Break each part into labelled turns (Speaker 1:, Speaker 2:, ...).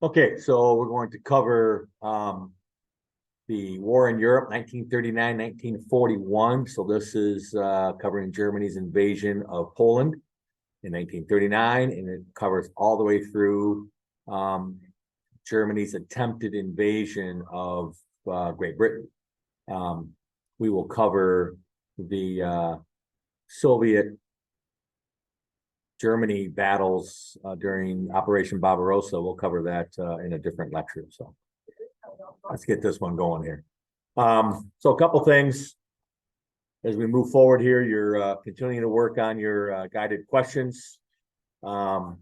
Speaker 1: Okay, so we're going to cover the war in Europe, 1939, 1941. So this is covering Germany's invasion of Poland in 1939, and it covers all the way through Germany's attempted invasion of Great Britain. We will cover the Soviet Germany battles during Operation Barbarossa. We'll cover that in a different lecture. So let's get this one going here. So a couple things as we move forward here. You're continuing to work on your guided questions. And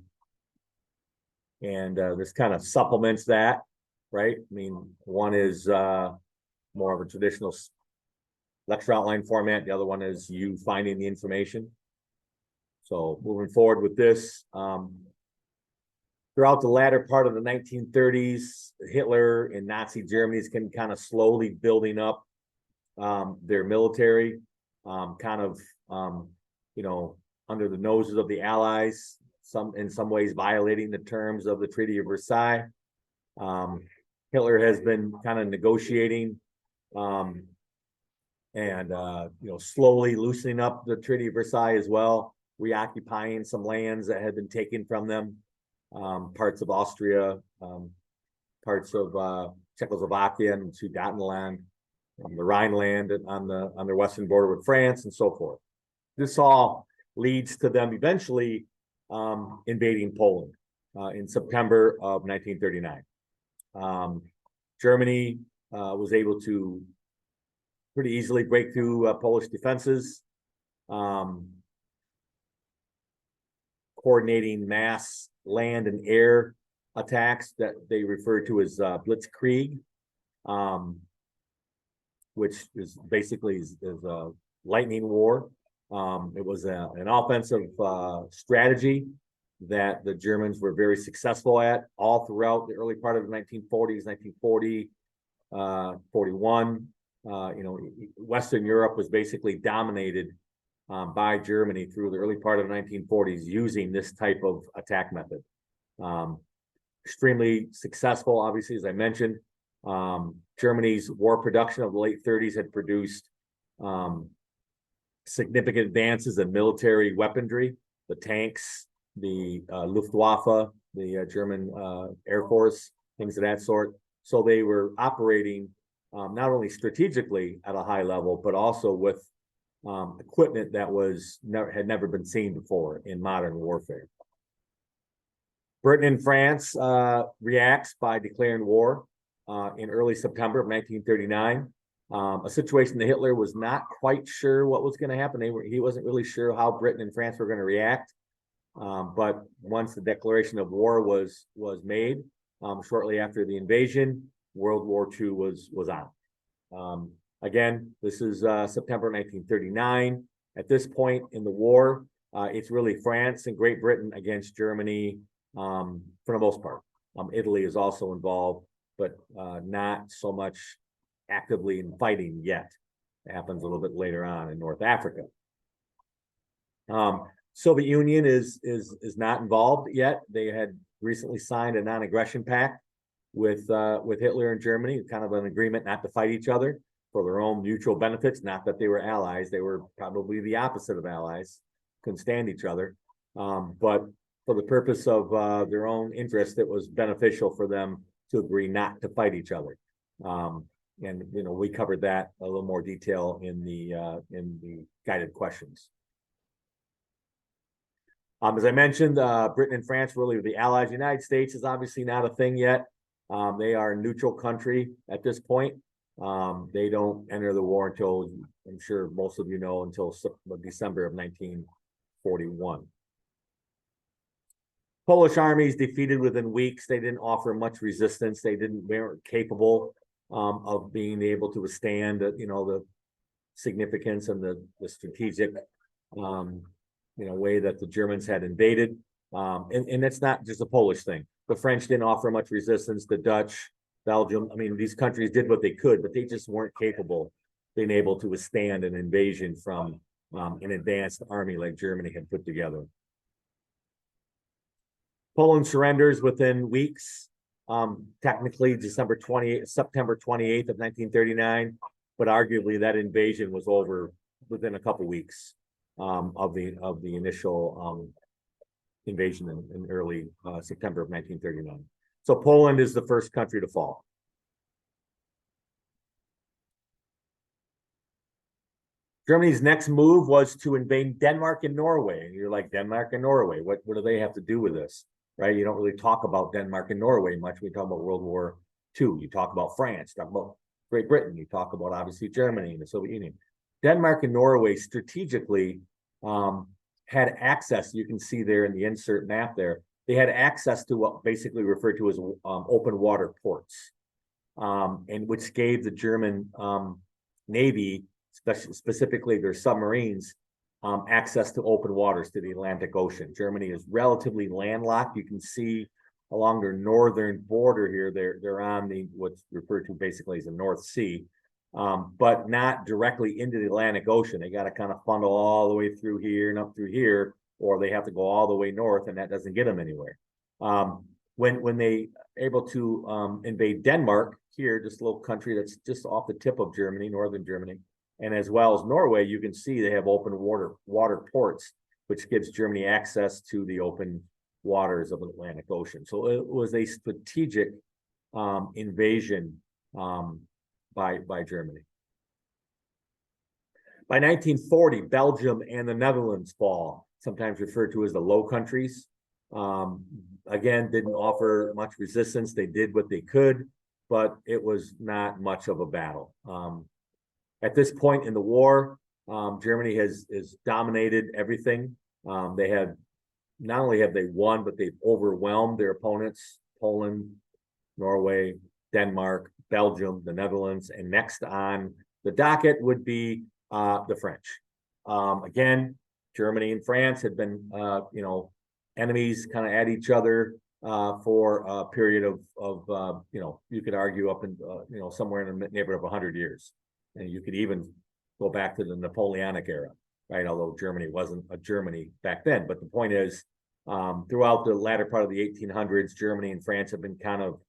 Speaker 1: this kind of supplements that, right? I mean, one is more of a traditional lecture outline format. The other one is you finding the information. So moving forward with this, throughout the latter part of the 1930s, Hitler and Nazi Germany's can kind of slowly building up their military, under the noses of the Allies, in some ways violating the terms of the Treaty of Versailles. Hitler has been kind of negotiating and slowly loosening up the Treaty of Versailles as well, reoccupying some lands that had been taken from them, parts of Austria, parts of Czechoslovakia and Sudetenland, the Rhineland on their western border with France, and so forth. This all leads to them eventually invading Poland in September of 1939. Germany was able to pretty easily break through Polish defenses, coordinating mass land and air attacks that they refer to as blitzkrieg, which is basically a lightning war. It was an offensive strategy that the Germans were very successful at all throughout the early part of the 1940s, 1940, 41. Western Europe was basically dominated by Germany through the early part of the 1940s using this type of attack method. Extremely successful, obviously, as I mentioned. Germany's war production of the late 30s had produced significant advances in military weaponry, the tanks, the Luftwaffe, the German Air Force, things of that sort. So they were operating not only strategically at a high level, but also with equipment that had never been seen before in modern warfare. Britain and France reacts by declaring war in early September of 1939. A situation that Hitler was not quite sure what was going to happen. He wasn't really sure how Britain and France were going to react. But once the declaration of war was made, shortly after the invasion, World War II was on. Again, this is September 1939. At this point in the war, it's really France and Great Britain against Germany for the most part. Italy is also involved, but not so much actively in fighting yet. It happens a little bit later on in North Africa. Soviet Union is not involved yet. They had recently signed a non-aggression pact with Hitler and Germany, kind of an agreement not to fight each other for their own mutual benefits. Not that they were allies; they were probably the opposite of allies, couldn't stand each other. But for the purpose of their own interest, it was beneficial for them to agree not to fight each other. And we covered that a little more detail in the guided questions. As I mentioned, Britain and France really were the allies. The United States is obviously not a thing yet. They are a neutral country at this point. They don't enter the war until, I'm sure most of you know, until December of 1941. Polish armies defeated within weeks. They didn't offer much resistance. They weren't capable of being able to withstand the significance and the strategic way that the Germans had invaded. And it's not just a Polish thing. The French didn't offer much resistance. The Dutch, Belgium, these countries did what they could, but they just weren't capable of being able to withstand an invasion from an advanced army like Germany had put together. Poland surrenders within weeks. technically September 28th of 1939, but arguably that invasion was over within a couple weeks of the initial invasion in early September of 1939. So Poland is the first country to fall. Germany's next move was to invade Denmark and Norway. And you're like, Denmark and Norway, what do they have to do with this? Right? You don't really talk about Denmark and Norway much. We talk about World War II. You talk about France, talk about Great Britain. You talk about obviously Germany and the Soviet Union. Denmark and Norway strategically had access. You can see there in the insert map there. They had access to what basically referred to as open water ports, and which gave the German Navy, specifically their submarines, access to open waters to the Atlantic Ocean. Germany is relatively landlocked. You can see along their northern border here, they're on what's referred to basically as the North Sea, but not directly into the Atlantic Ocean. They got to kind of funnel all the way through here and up through here, or they have to go all the way north, and that doesn't get them anywhere. When they able to invade Denmark here, this little country that's just off the tip of Germany, northern Germany, and as well as Norway, you can see they have open water ports, which gives Germany access to the open waters of the Atlantic Ocean. So it was a strategic invasion by Germany. By 1940, Belgium and the Netherlands fall, sometimes referred to as the Low Countries. Again, didn't offer much resistance. They did what they could, but it was not much of a battle. At this point in the war, Germany has dominated everything. They have not only have they won, but they've overwhelmed their opponents: Poland, Norway, Denmark, Belgium, the Netherlands, and next on the docket would be the French. Again, Germany and France had been, enemies kind of at each other for a period of you could argue up in, somewhere in the neighborhood of 100 years. And you could even go back to the Napoleonic era, right? Although Germany wasn't a Germany back then. But the point is, throughout the latter part of the 1800s, Germany and France have been kind of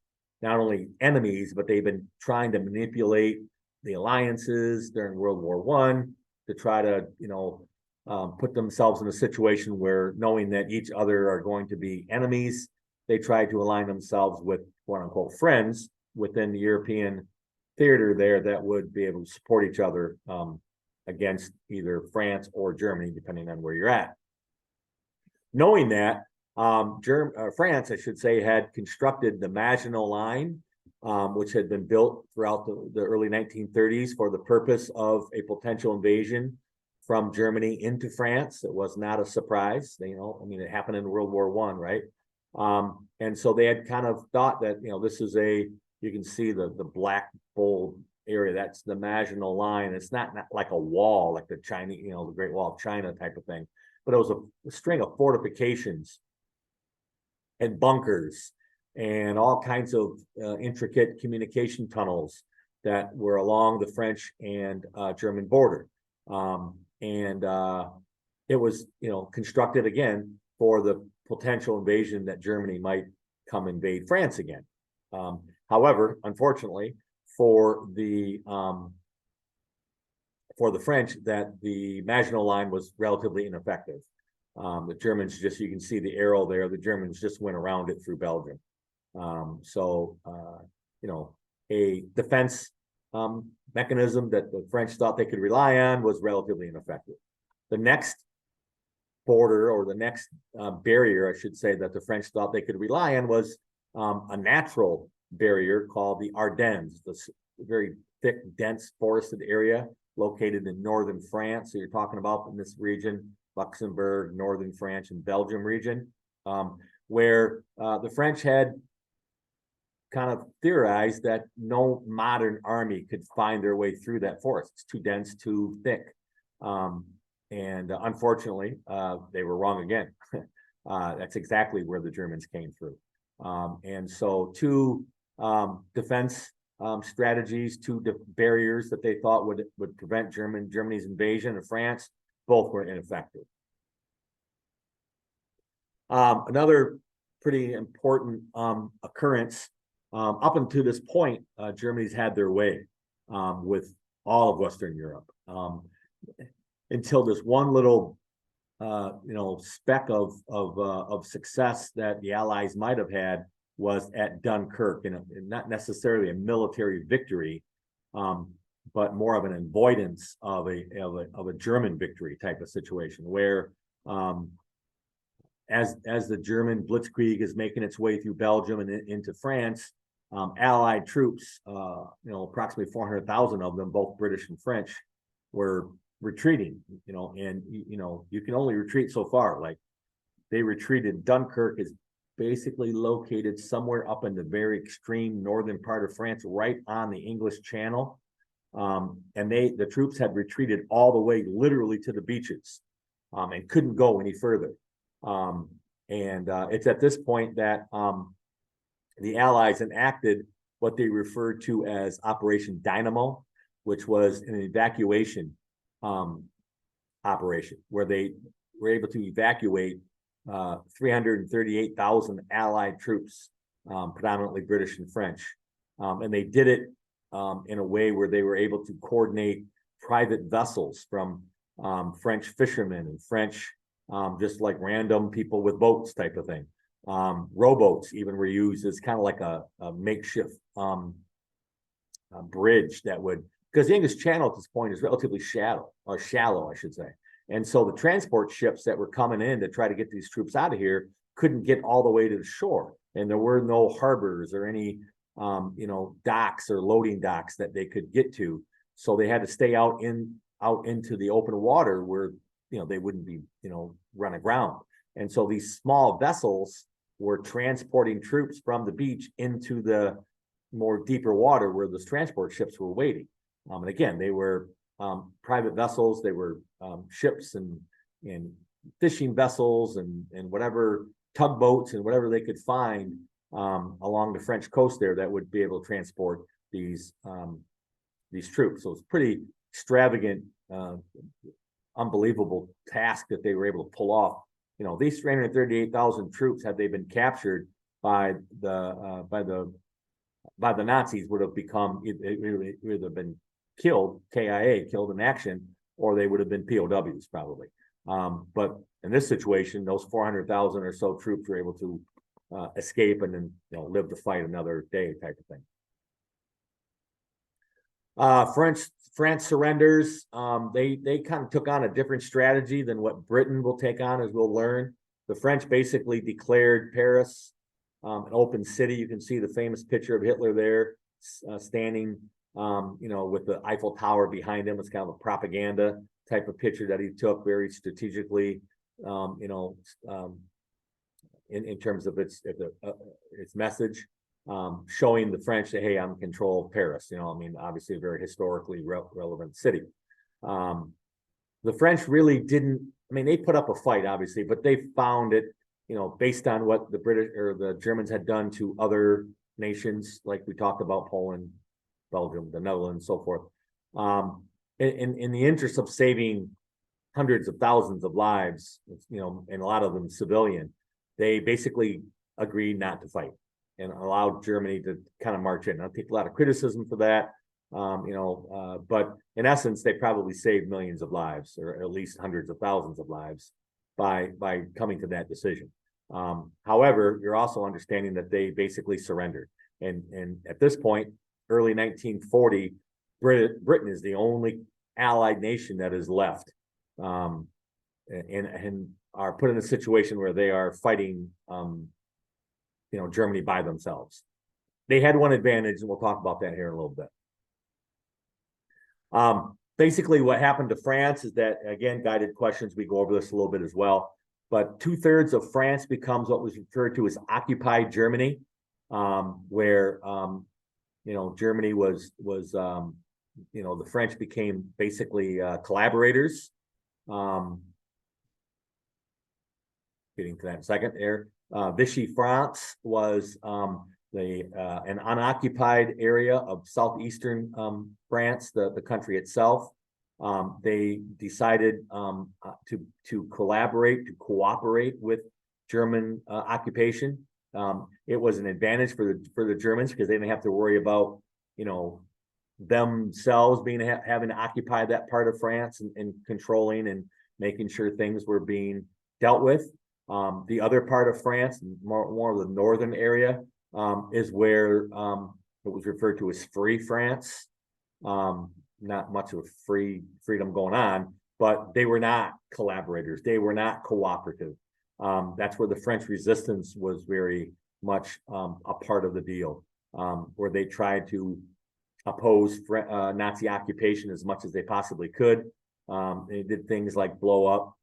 Speaker 1: not only enemies, but they've been trying to manipulate the alliances during World War I to try to, put themselves in a situation where, knowing that each other are going to be enemies, they try to align themselves with quote unquote friends within the European theater there that would be able to support each other against either France or Germany, depending on where you're at. Knowing that, France, I should say, had constructed the Maginot Line, which had been built throughout the early 1930s for the purpose of a potential invasion from Germany into France. It was not a surprise. It happened in World War I, right? And so they had kind of thought that, this is you can see the black bold area. That's the Maginot Line. It's not like a wall, like the Chinese, the Great Wall of China type of thing, but it was a string of fortifications and bunkers and all kinds of intricate communication tunnels that were along the French and German border. It was, constructed again for the potential invasion that Germany might come invade France again. However, unfortunately, for the French, that the Maginot Line was relatively ineffective. The Germans you can see the arrow there. The Germans just went around it through Belgium. A defense mechanism that the French thought they could rely on was relatively ineffective. The next border, or the next barrier, I should say, that the French thought they could rely on was a natural barrier called the Ardennes, the very thick, dense forested area located in northern France. So you're talking about in this region, Luxembourg, northern France, and Belgium region, where the French had kind of theorized that no modern army could find their way through that forest. It's too dense, too thick. Unfortunately, they were wrong again. That's exactly where the Germans came through. So two defense strategies, two barriers that they thought would prevent Germany's invasion of France, both were ineffective. Another pretty important occurrence up until this point, Germany's had their way with all of Western Europe until this one little speck of success that the Allies might have had was at Dunkirk, and not necessarily a military victory, but more of an avoidance of a German victory type of situation, where as the German blitzkrieg is making its way through Belgium and into France, Allied troops, approximately 400,000 of them, both British and French, were retreating. And you can only retreat so far. Like, they retreated. Dunkirk is basically located somewhere up in the very extreme northern part of France, right on the English Channel. And the troops had retreated all the way literally to the beaches, and couldn't go any further. It's at this point that the Allies enacted what they referred to as Operation Dynamo, which was an evacuation operation where they were able to evacuate 338,000 Allied troops, predominantly British and French. And they did it in a way where they were able to coordinate private vessels from French fishermen and French, just like random people with boats type of thing. Rowboats even were used as kind of like a makeshift bridge that would, because the English Channel at this point is relatively shallow, I should say. And so the transport ships that were coming in to try to get these troops out of here couldn't get all the way to the shore. And there were no harbors or any, docks or loading docks that they could get to. So they had to stay out into the open water where, they wouldn't be, run aground. And so these small vessels were transporting troops from the beach into the more deeper water where those transport ships were waiting. And again, they were private vessels. They were ships and fishing vessels and whatever, tugboats and whatever they could find along the French coast there that would be able to transport these troops. So it's pretty extravagant, unbelievable task that they were able to pull off. These 338,000 troops, had they been captured by the Nazis, would have become either been killed, KIA, killed in action, or they would have been POWs probably. But in this situation, those 400,000 or so troops were able to escape and then live to fight another day type of thing. France surrenders. They kind of took on a different strategy than what Britain will take on, as we'll learn. The French basically declared Paris an open city. You can see the famous picture of Hitler there, standing, with the Eiffel Tower behind him. It's kind of a propaganda type of picture that he took very strategically, in terms of its message. Showing the French that, hey, I'm in control of Paris. Obviously a very historically relevant city. The French really didn't, they put up a fight, obviously, but they found it, based on what the British or the Germans had done to other nations, like we talked about Poland, Belgium, the Netherlands, so forth. In the interest of saving hundreds of thousands of lives, and a lot of them civilian, they basically agreed not to fight and allowed Germany to kind of march in. I take a lot of criticism for that, but in essence, they probably saved millions of lives, or at least hundreds of thousands of lives, by coming to that decision. However, you're also understanding that they basically surrendered, and at this point, early 1940, Britain is the only Allied nation that is left, and are put in a situation where they are fighting, Germany by themselves. They had one advantage, and we'll talk about that here in a little bit. Basically, what happened to France is that, again, guided questions, we go over this a little bit as well, but 2/3 of France becomes what was referred to as occupied Germany, where, Germany was the French became basically collaborators. Getting to that in a second there. Vichy France was an unoccupied area of southeastern France, the country itself. They decided to collaborate, to cooperate with German occupation. It was an advantage for the Germans because they didn't have to worry about, themselves having to occupy that part of France and controlling and making sure things were being dealt with. The other part of France, more of the northern area, is where it was referred to as Free France. Not much of freedom going on, but they were not collaborators. They were not cooperative. That's where the French resistance was very much a part of the deal, where they tried to oppose Nazi occupation as much as they possibly could. They did things like blow up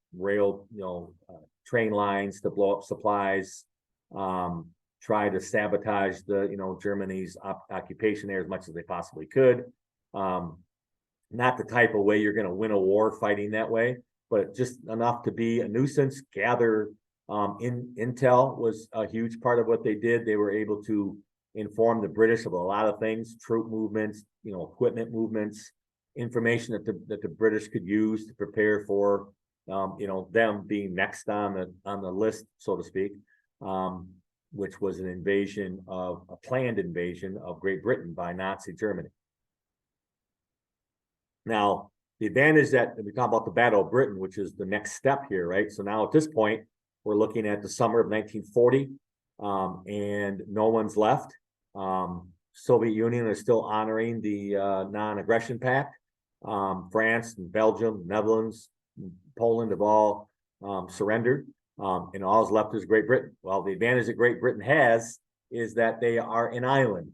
Speaker 1: train lines to blow up supplies, try to sabotage Germany's occupation there as much as they possibly could. Not the type of way you're going to win a war fighting that way, but just enough to be a nuisance. Gather intel was a huge part of what they did. They were able to inform the British of a lot of things, troop movements, equipment movements, information that the British could use to prepare for them being next on the list, so to speak, which was a planned invasion of Great Britain by Nazi Germany. Now, the advantage that we talk about the Battle of Britain, which is the next step here, right? So now at this point, we're looking at the summer of 1940, and no one's left. Soviet Union is still honoring the non-aggression pact. France and Belgium, Netherlands, Poland have all surrendered, and all is left is Great Britain. Well, the advantage that Great Britain has is that they are an island.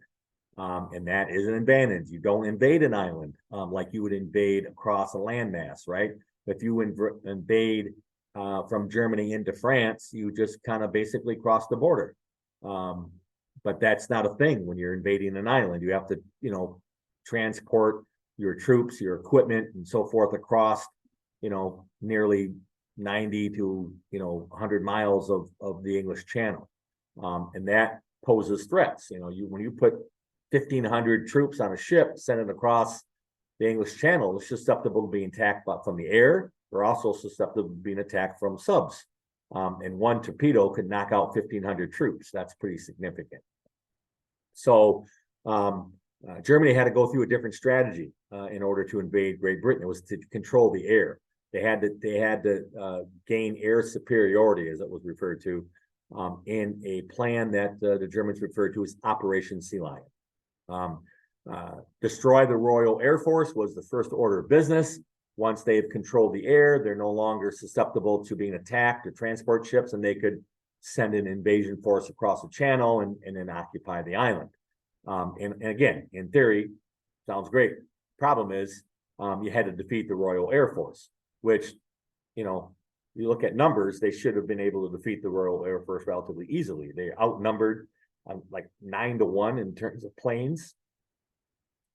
Speaker 1: And that is an advantage. You don't invade an island like you would invade across a landmass, right? If you invade from Germany into France, you just kind of basically cross the border. But that's not a thing when you're invading an island. You have to, transport your troops, your equipment, and so forth across, nearly 90 to 100 miles of the English Channel, and that poses threats. When you put 1,500 troops on a ship, send it across the English Channel, it's susceptible to being attacked from the air. They're also susceptible to being attacked from subs. And one torpedo could knock out 1,500 troops. That's pretty significant. So Germany had to go through a different strategy in order to invade Great Britain. It was to control the air. They had to gain air superiority, as it was referred to, in a plan that the Germans referred to as Operation Sea Lion. Destroy the Royal Air Force was the first order of business. Once they've controlled the air, they're no longer susceptible to being attacked or transport ships, and they could send an invasion force across the channel and then occupy the island. And again, in theory, sounds great. Problem is, you had to defeat the Royal Air Force, which, you look at numbers, they should have been able to defeat the Royal Air Force relatively easily. They outnumbered like 9-1 in terms of planes.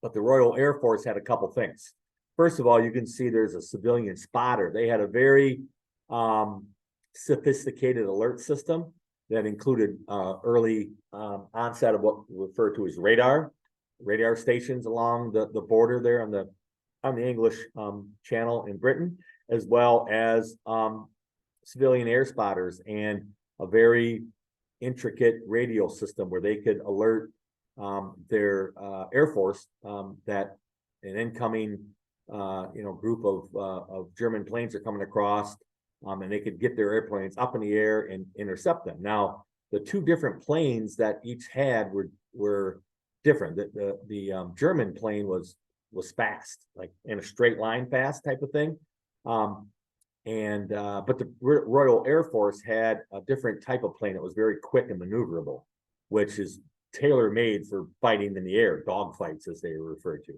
Speaker 1: But the Royal Air Force had a couple things. First of all, you can see there's a civilian spotter. They had a very sophisticated alert system that included early onset of what we refer to as radar stations along the border there on the English Channel in Britain, as well as civilian air spotters and a very intricate radio system where they could alert their Air Force that an incoming group of German planes are coming across, and they could get their airplanes up in the air and intercept them. Now, the two different planes that each had were different. The German plane was fast, like in a straight line fast type of thing. But the Royal Air Force had a different type of plane that was very quick and maneuverable, which is tailor-made for fighting in the air, dogfights as they were referred to.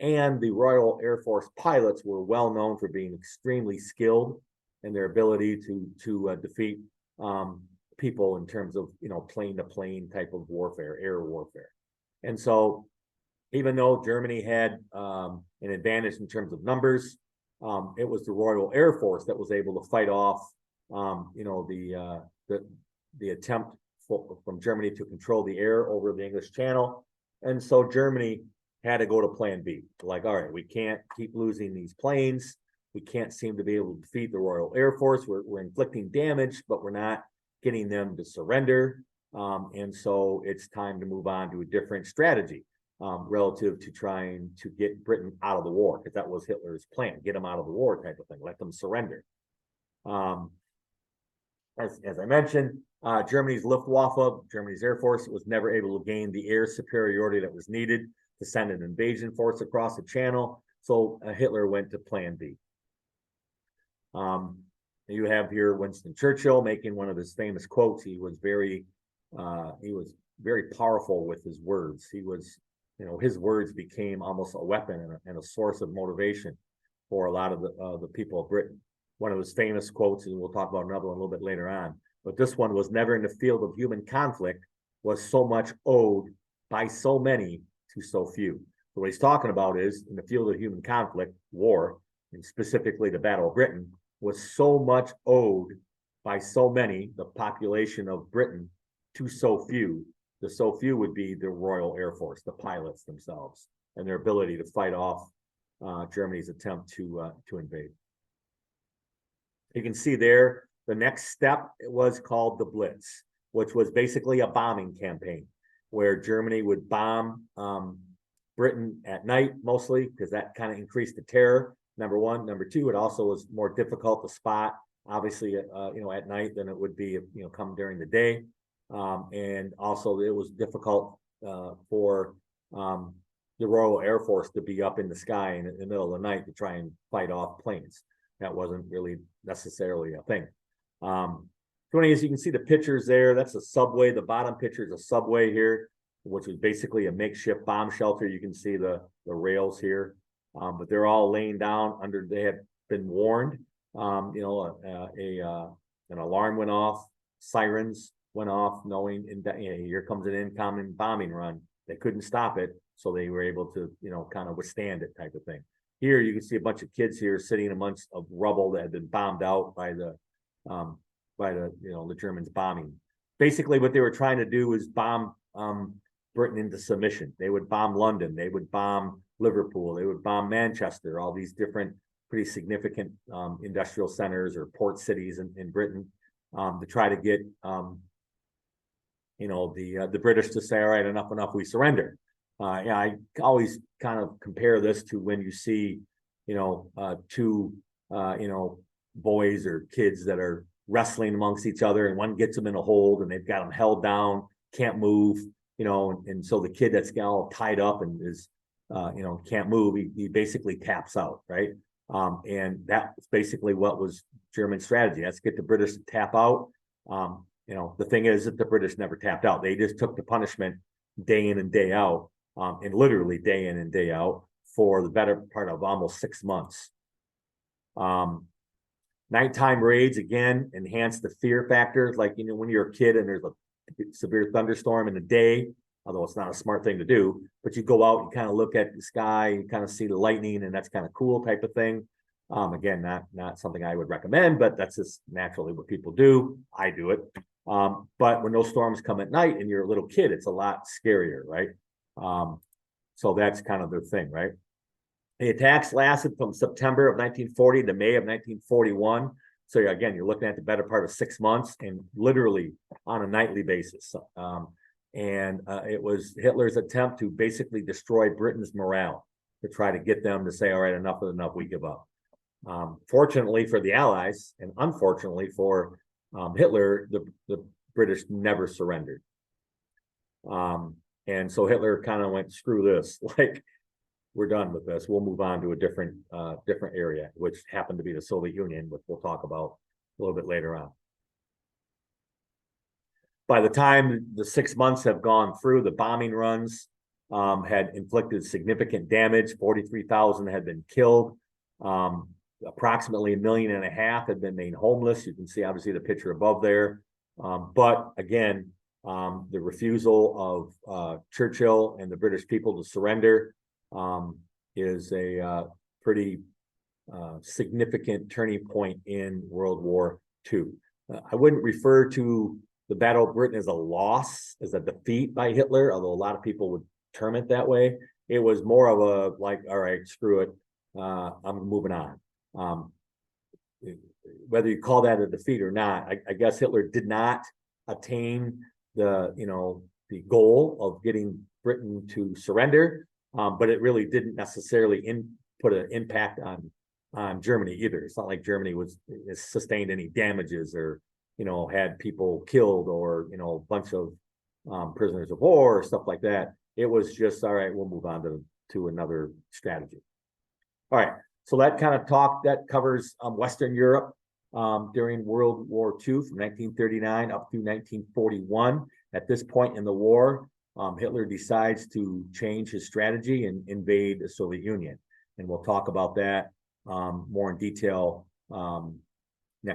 Speaker 1: And the Royal Air Force pilots were well known for being extremely skilled in their ability to defeat people in terms of plane-to-plane type of warfare, air warfare. And so, even though Germany had an advantage in terms of numbers, it was the Royal Air Force that was able to fight off, the attempt from Germany to control the air over the English Channel. And so Germany had to go to plan B. Like, all right, we can't keep losing these planes. We can't seem to be able to defeat the Royal Air Force. We're inflicting damage, but we're not getting them to surrender. And so it's time to move on to a different strategy relative to trying to get Britain out of the war, because that was Hitler's plan, get them out of the war type of thing, let them surrender. As I mentioned, Germany's Luftwaffe, Germany's Air Force, was never able to gain the air superiority that was needed to send an invasion force across the channel. So Hitler went to Plan B. You have here Winston Churchill making one of his famous quotes. He was very powerful with his words. His words became almost a weapon and a source of motivation for a lot of the people of Britain. One of his famous quotes, and we'll talk about another one a little bit later on, but this one was, "Never in the field of human conflict was so much owed by so many to so few." So what he's talking about is, in the field of human conflict, war, and specifically the Battle of Britain, was so much owed by so many, the population of Britain, to so few. The so few would be the Royal Air Force, the pilots themselves, and their ability to fight off Germany's attempt to invade. You can see there, the next step was called the Blitz, which was basically a bombing campaign where Germany would bomb Britain at night mostly, because that kind of increased the terror, number one. Number two, it also was more difficult to spot, obviously, at night than it would be, come during the day. And also it was difficult for the Royal Air Force to be up in the sky in the middle of the night to try and fight off planes. That wasn't really necessarily a thing. So as you can see the pictures there, that's a subway. The bottom picture is a subway here, which is basically a makeshift bomb shelter. You can see the rails here, but they're all laying down under, they had been warned. An alarm went off, sirens went off, knowing here comes an incoming bombing run. They couldn't stop it, so they were able to, kind of withstand it type of thing. Here you can see a bunch of kids here sitting amongst of rubble that had been bombed out by the Germans bombing. Basically, what they were trying to do was bomb Britain into submission. They would bomb London, they would bomb Liverpool, they would bomb Manchester, all these different pretty significant industrial centers or port cities in Britain, to try to get the British to say, all right, enough, we surrender. I always kind of compare this to when you see, two, boys or kids that are wrestling amongst each other, and one gets them in a hold and they've got them held down, can't move, and so the kid that's got all tied up and is, can't move, he basically taps out, right? And that's basically what was German strategy. Let's get the British to tap out. The thing is that the British never tapped out. They just took the punishment day in and day out, and literally day in and day out for the better part of almost 6 months. Nighttime raids, again, enhance the fear factor. Like, when you're a kid and there's a severe thunderstorm in the day, although it's not a smart thing to do, but you go out and kind of look at the sky, you kind of see the lightning, and that's kind of cool type of thing. Again, not something I would recommend, but that's just naturally what people do. I do it. But when those storms come at night and you're a little kid, it's a lot scarier, right? So that's kind of their thing, right? The attacks lasted from September of 1940 to May of 1941. So again, you're looking at the better part of 6 months, and literally on a nightly basis. It was Hitler's attempt to basically destroy Britain's morale, to try to get them to say, all right, enough is enough, we give up. Fortunately for the Allies, and unfortunately for Hitler, the British never surrendered. And so Hitler kind of went, screw this, like, we're done with this. We'll move on to a different area, which happened to be the Soviet Union, which we'll talk about a little bit later on. By the time the 6 months have gone through, the bombing runs had inflicted significant damage. 43,000 had been killed. Approximately 1.5 million had been made homeless. You can see obviously the picture above there. But again, the refusal of Churchill and the British people to surrender is a pretty significant turning point in World War II. I wouldn't refer to the Battle of Britain as a loss, as a defeat by Hitler, although a lot of people would term it that way. It was more of a, like, all right, screw it, I'm moving on. Whether you call that a defeat or not, I guess Hitler did not attain the goal of getting Britain to surrender, but it really didn't necessarily put an impact on Germany either. It's not like Germany sustained any damages or had people killed or a bunch of prisoners of war or stuff like that. It was just, all right, we'll move on to another strategy. All right, so that covers Western Europe during World War II from 1939 up through 1941. At this point in the war, Hitler decides to change his strategy and invade the Soviet Union. And we'll talk about that more in detail